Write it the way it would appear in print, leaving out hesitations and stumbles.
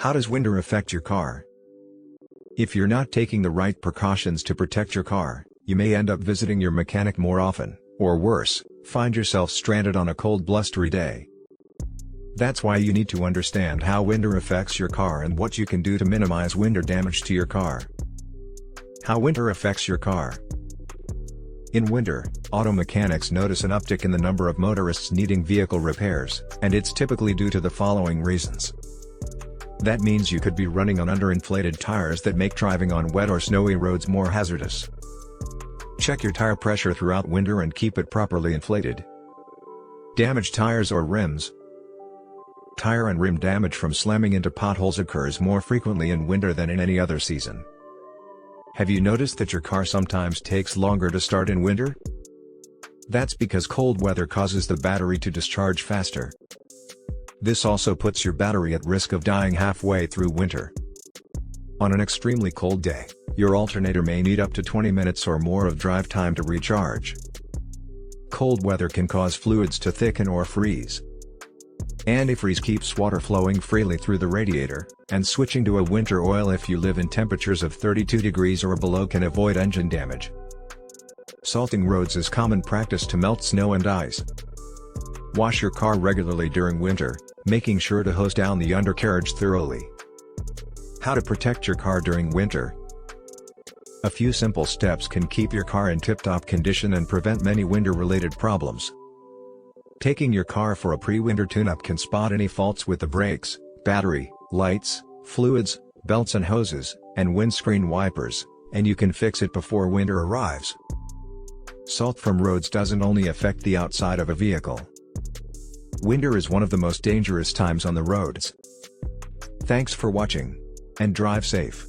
How does winter affect your car? If you're not taking the right precautions to protect your car, you may end up visiting your mechanic more often, or worse, find yourself stranded on a cold blustery day. That's why you need to understand how winter affects your car and what you can do to minimize winter damage to your car. How winter affects your car. In winter, auto mechanics notice an uptick in the number of motorists needing vehicle repairs, and it's typically due to the following reasons. That means you could be running on underinflated tires that make driving on wet or snowy roads more hazardous. Check your tire pressure throughout winter and keep it properly inflated. Damaged tires or rims. Tire and rim damage from slamming into potholes occurs more frequently in winter than in any other season. Have you noticed that your car sometimes takes longer to start in winter? That's because cold weather causes the battery to discharge faster. This also puts your battery at risk of dying halfway through winter. On an extremely cold day, your alternator may need up to 20 minutes or more of drive time to recharge. Cold weather can cause fluids to thicken or freeze. Antifreeze keeps water flowing freely through the radiator, and switching to a winter oil if you live in temperatures of 32 degrees or below can avoid engine damage. Salting roads is common practice to melt snow and ice. Wash your car regularly during winter, making sure to hose down the undercarriage thoroughly. How to protect your car during winter. A few simple steps can keep your car in tip-top condition and prevent many winter-related problems. Taking your car for a pre-winter tune-up can spot any faults with the brakes, battery, lights, fluids, belts and hoses, and windscreen wipers, and you can fix it before winter arrives. Salt from roads doesn't only affect the outside of a vehicle. Winter is one of the most dangerous times on the roads. Thanks for watching, and drive safe.